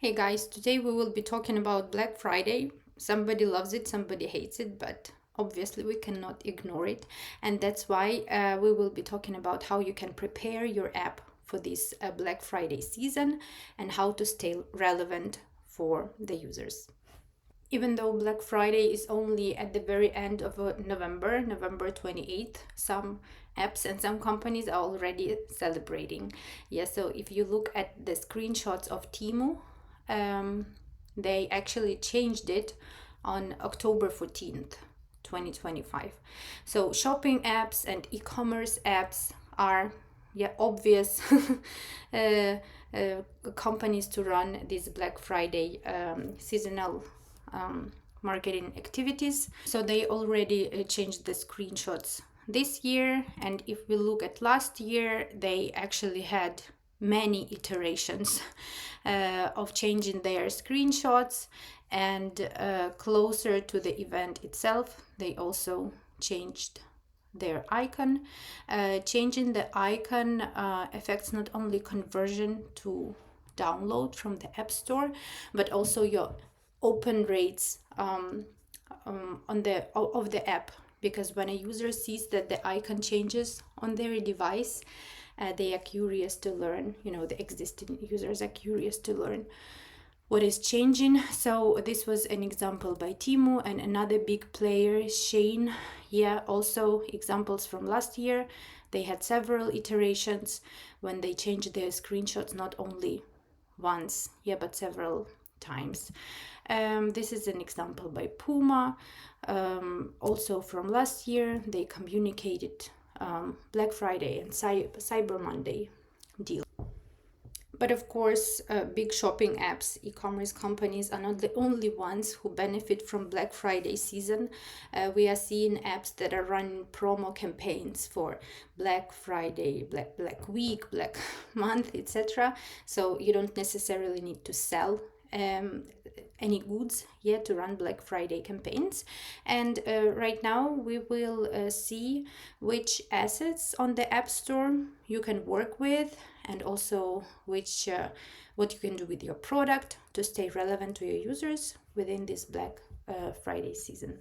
Hey guys, today we will be talking about Black Friday. Somebody loves it, somebody hates it, but obviously we cannot ignore it. And that's why we will be talking about how you can prepare your app for this Black Friday season and how to stay relevant for the users. Even though Black Friday is only at the very end of November 28th, some apps and some companies are already celebrating. Yeah, so if you look at the screenshots of Temu, um, they actually changed it on October 14th, 2025. So shopping apps and e-commerce apps are obvious uh, companies to run this Black Friday seasonal marketing activities. So they already changed the screenshots this year, and if we look at last year, they actually had many iterations of changing their screenshots, and closer to the event itself they also changed their icon. Changing the icon affects not only conversion to download from the App Store, but also your open rates on the of the app, because when a user sees that the icon changes on their device, they are curious to learn. The existing users are curious to learn what is changing. So this was an example by Temu, and another big player, Shane. Also examples from last year. They had several iterations when they changed their screenshots, not only once, but several times. This is an example by Puma. Also from last year, they communicated Black Friday and Cyber Monday deal. But of course, big shopping apps, e-commerce companies are not the only ones who benefit from Black Friday season. We are seeing apps that are running promo campaigns for Black Friday, Black Week, Black Month, etc. So you don't necessarily need to sell any goods yet to run Black Friday campaigns. And right now we will see which assets on the App Store you can work with, and also which what you can do with your product to stay relevant to your users within this Black Friday season.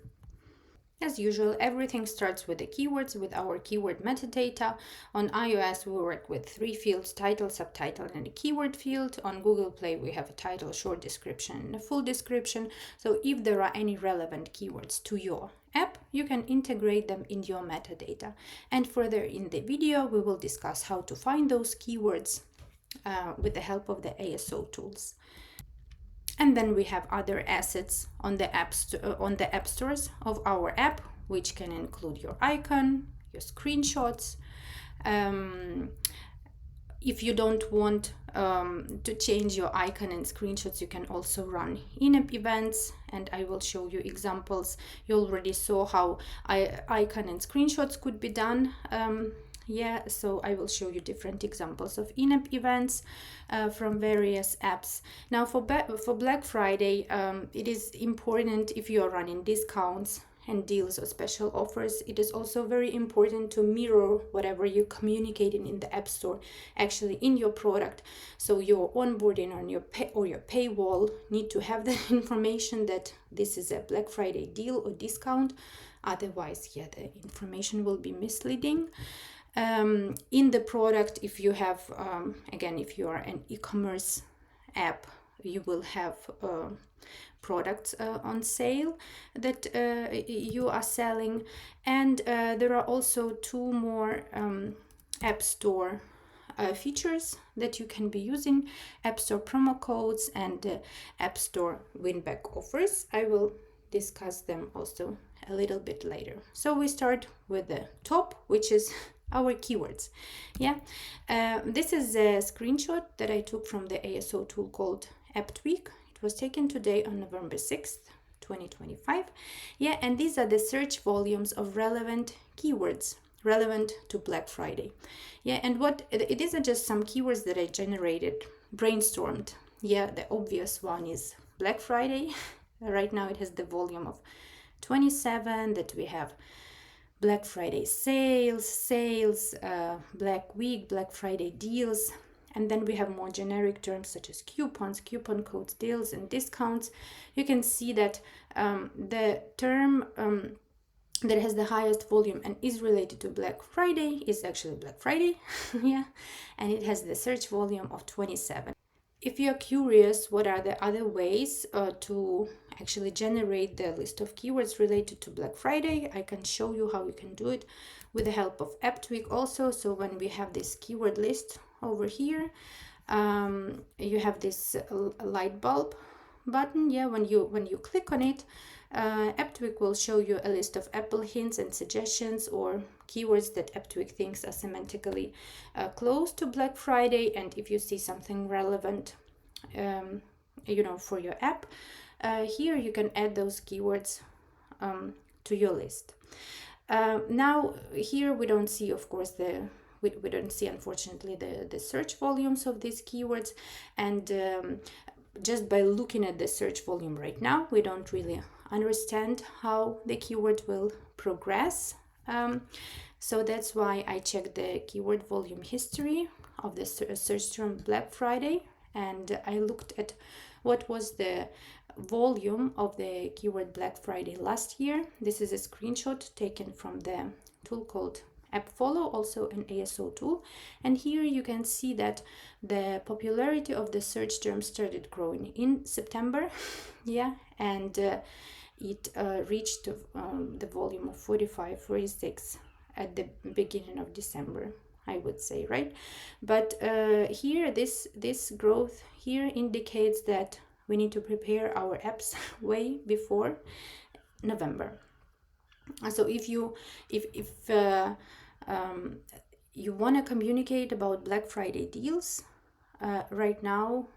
As usual, everything starts with the keywords, with our keyword metadata. On iOS, we work with 3 fields: title, subtitle, and a keyword field. On Google Play, we have a title, short description, and a full description. So if there are any relevant keywords to your app, you can integrate them in your metadata. And further in the video, we will discuss how to find those keywords with the help of the ASO tools. And then we have other assets on the app stores of our app, which can include your icon, your screenshots. If you don't want to change your icon and screenshots, you can also run in-app events, and I will show you examples. You already saw how icon and screenshots could be done. So I will show you different examples of in-app events from various apps. Now for Black Friday, it is important, if you are running discounts and deals or special offers, it is also very important to mirror whatever you're communicating in the App Store actually in your product. So your onboarding on your paywall need to have the information that this is a Black Friday deal or discount. Otherwise, the information will be misleading. In the product, if you have again, if you are an e-commerce app, you will have products on sale that you are selling, and there are also 2 more App Store features that you can be using: App Store promo codes and App Store win-back offers. I will discuss them also a little bit later. So we start with the top, which is our keywords. This is a screenshot that I took from the ASO tool called App Tweak. It was taken today on November 6th, 2025. And these are the search volumes of relevant keywords relevant to Black Friday. And what it isn't just some keywords that I generated, brainstormed. The obvious one is Black Friday. Right now it has the volume of 27 that we have. Black Friday sales, Black Week, Black Friday deals, And then we have more generic terms such as coupons, coupon codes, deals, and discounts. You can see that the term that has the highest volume and is related to Black Friday is actually Black Friday. Yeah, and it has the search volume of 27. If you're curious what are the other ways to actually generate the list of keywords related to Black Friday, I can show you how you can do it with the help of AppTweak also. So when we have this keyword list over here, you have this light bulb button. Yeah, when you click on it, AppTweak will show you a list of Apple hints and suggestions or keywords that AppTweak thinks are semantically close to Black Friday. And if you see something relevant, for your app, here you can add those keywords to your list. Now here we don't see, of course, we don't see, unfortunately, the search volumes of these keywords, and just by looking at the search volume right now, we don't really understand how the keyword will progress. So that's why I checked the keyword volume history of the search term Black Friday, and I looked at what was the volume of the keyword Black Friday last year. This is a screenshot taken from the tool called AppFollow, also an ASO tool. And here you can see that the popularity of the search term started growing in September. Yeah, and it reached the volume of 45, 46 at the beginning of December, I would say, right? But here, this growth here indicates that we need to prepare our apps way before November. So if you want to communicate about Black Friday deals right now,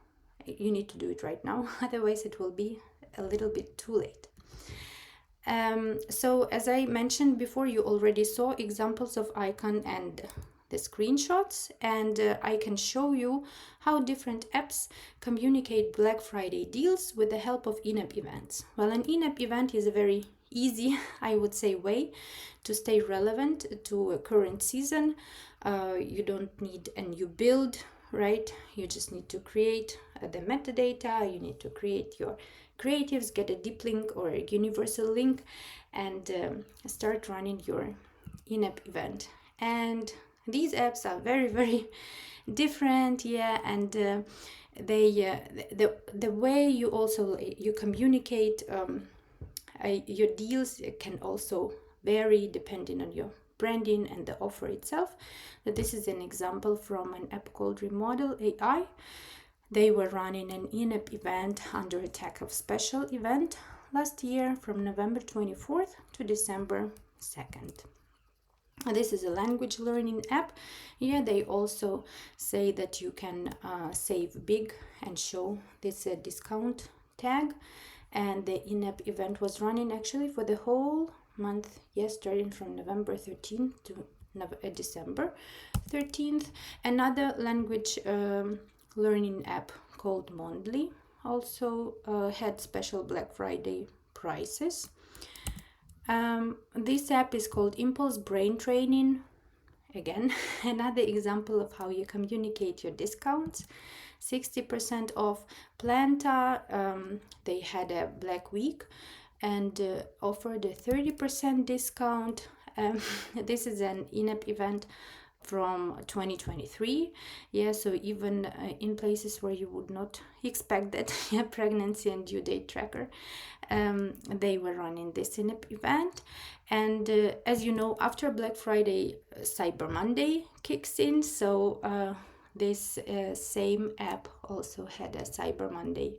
you need to do it right now. Otherwise, it will be a little bit too late. So as I mentioned before, you already saw examples of icon and the screenshots, and I can show you how different apps communicate Black Friday deals with the help of in-app events. Well, an in-app event is a very easy, I would say, way to stay relevant to a current season. You don't need a new build, right? You just need to create the metadata, you need to create your creatives, get a deep link or a universal link, and start running your in-app event. And these apps are very, very different, yeah, and they the way you communicate your deals can also vary depending on your branding and the offer itself. But this is an example from an app called Remodel AI. They were running an in-app event under a tag of special event last year from November 24th to December 2nd. This is a language learning app. Yeah, they also say that you can save big and show this discount tag. And the in-app event was running actually for the whole month, yes, starting from November 13th to December 13th. Another language learning app called Mondly also had special Black Friday prices. This app is called Impulse Brain Training. Again, another example of how you communicate your discounts. 60% off Planta. They had a Black Week and offered a 30% discount. This is an in-app event from 2023. Yeah, so even in places where you would not expect that, yeah, pregnancy and due date tracker, they were running this in-app event. And as you know, after Black Friday, Cyber Monday kicks in. So this same app also had a Cyber Monday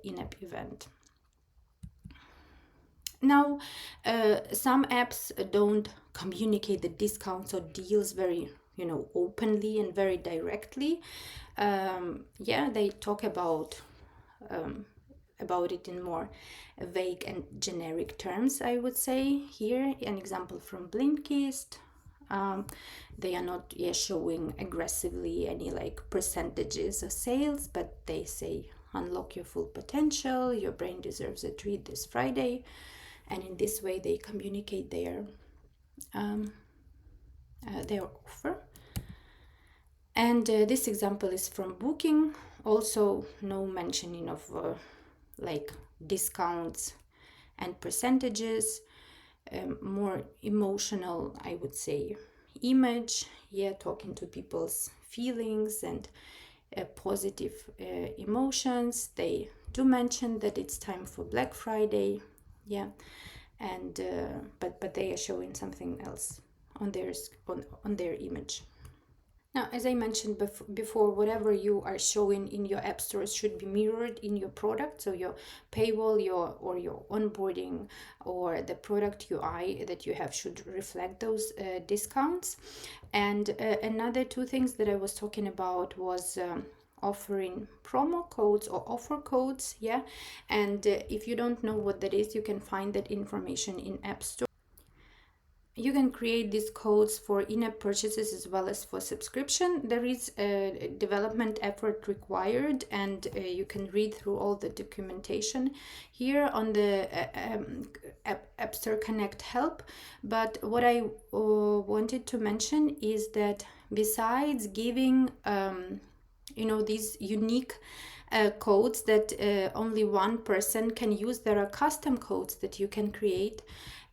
in-app event. Now, some apps don't communicate the discounts or deals very, openly and very directly. Yeah, they talk about it in more vague and generic terms, I would say. Here, an example from Blinkist. They are not showing aggressively any percentages of sales, but they say unlock your full potential, your brain deserves a treat this Friday. And in this way they communicate their offer. And this example is from Booking. Also, no mentioning of like discounts and percentages. More emotional, I would say, image. Yeah, talking to people's feelings and positive emotions. They do mention that it's time for Black Friday. Yeah, and but they are showing something else on their on their image. Now, as I mentioned before, whatever you are showing in your app stores should be mirrored in your product. So your paywall, your onboarding, or the product UI that you have should reflect those discounts. And another two things that I was talking about was offering promo codes or offer codes. Yeah, and if you don't know what that is, you can find that information in App Store. You can create these codes for in-app purchases as well as for subscription. There is a development effort required, and you can read through all the documentation here on the App Store Connect help. But what I wanted to mention is that besides giving these unique codes that only one person can use, there are custom codes that you can create,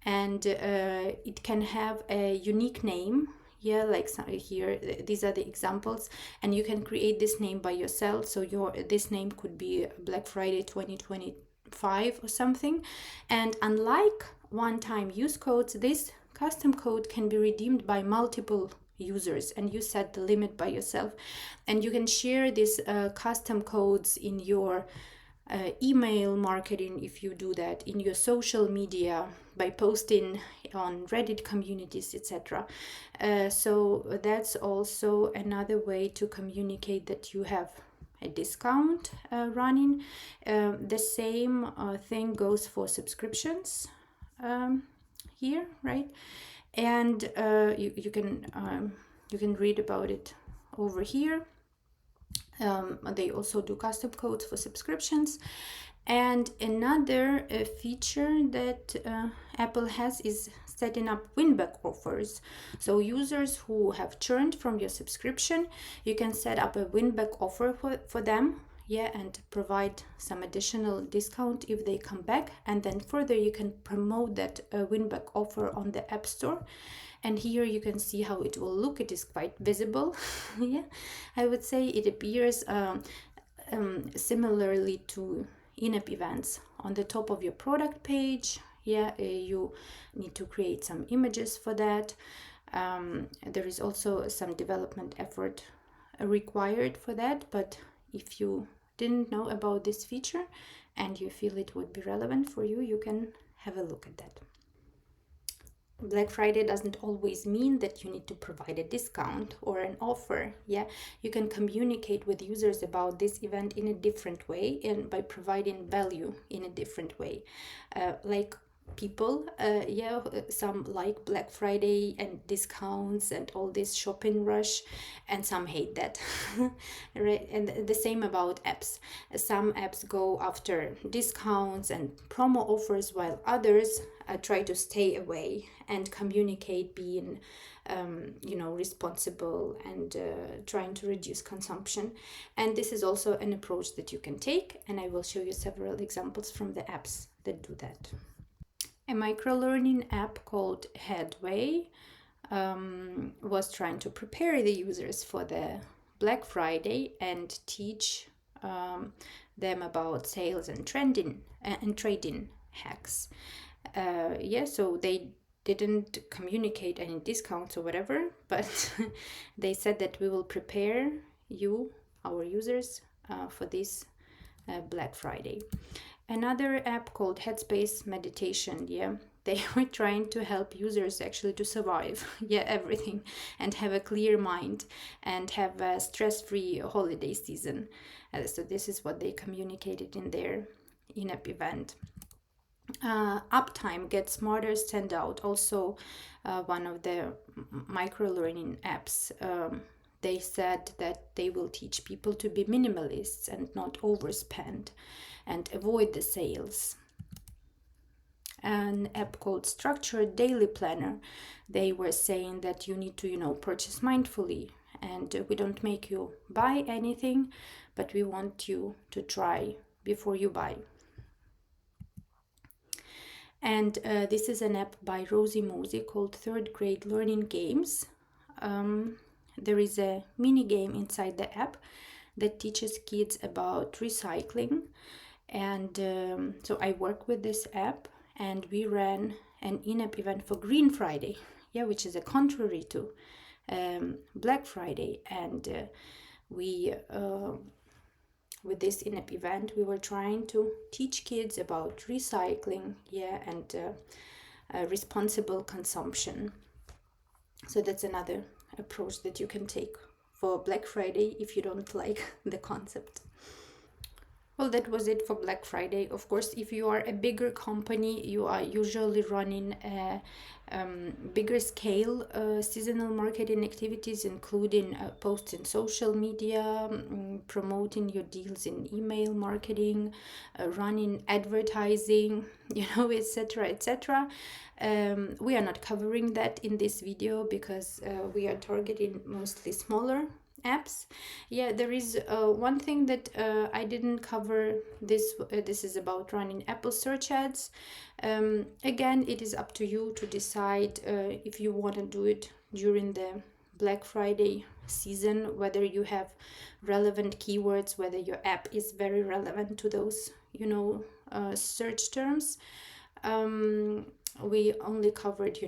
and it can have a unique name. Yeah, like here, these are the examples, and you can create this name by yourself. So this name could be Black Friday 2025 or something. And unlike one-time use codes, this custom code can be redeemed by multiple users, and you set the limit by yourself. And you can share these custom codes in your email marketing, if you do that, in your social media, by posting on Reddit communities, etc. So that's also another way to communicate that you have a discount running. The same thing goes for subscriptions here, right? And you can read about it over here. They also do custom codes for subscriptions. And another feature that Apple has is setting up win-back offers. So users who have churned from your subscription, you can set up a win-back offer for them. Yeah, and provide some additional discount if they come back. And then further, you can promote that win-back offer on the App Store. And here you can see how it will look. It is quite visible. Yeah, I would say it appears similarly to in-app events on the top of your product page. Yeah, you need to create some images for that. There is also some development effort required for that, but if you didn't know about this feature and you feel it would be relevant for you, you can have a look at that. Black Friday doesn't always mean that you need to provide a discount or an offer. Yeah, you can communicate with users about this event in a different way and by providing value in a different way. Like people, some like Black Friday and discounts and all this shopping rush, and some hate that. Right? And the same about apps. Some apps go after discounts and promo offers, while others try to stay away and communicate being responsible and trying to reduce consumption. And this is also an approach that you can take, and I will show you several examples from the apps that do that. A micro-learning app called Headway was trying to prepare the users for the Black Friday and teach them about sales and trading hacks. So they didn't communicate any discounts or whatever, but they said that we will prepare you, our users, for this Black Friday. Another app called Headspace Meditation, they were trying to help users actually to survive everything and have a clear mind and have a stress-free holiday season. So this is what they communicated in their in-app event. Uptime Get Smarter stand out, also one of the micro-learning apps. They said that they will teach people to be minimalists and not overspend and avoid the sales. An app called Structured Daily Planner, they were saying that you need to purchase mindfully and we don't make you buy anything, but we want you to try before you buy. And this is an app by Rosie Mosey called Third Grade Learning Games. There is a mini game inside the app that teaches kids about recycling. And so I work with this app, and we ran an in-app event for Green Friday, which is a contrary to Black Friday. And we with this in-app event, we were trying to teach kids about recycling, and responsible consumption. So that's another approach that you can take for Black Friday if you don't like the concept. Well, that was it for Black Friday. Of course, if you are a bigger company, you are usually running a bigger scale seasonal marketing activities, including posts in social media, promoting your deals in email marketing, running advertising, etc., etc. We are not covering that in this video because we are targeting mostly smaller apps. There is one thing that I didn't cover. This is about running Apple search ads. Again, it is up to you to decide if you want to do it during the Black Friday season, whether you have relevant keywords, whether your app is very relevant to those search terms. We only covered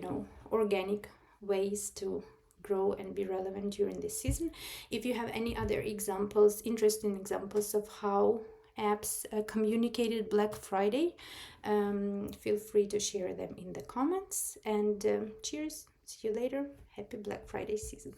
organic ways to grow and be relevant during this season. If you have any other examples, interesting examples of how apps communicated Black Friday, feel free to share them in the comments. And cheers, see you later. Happy Black Friday season.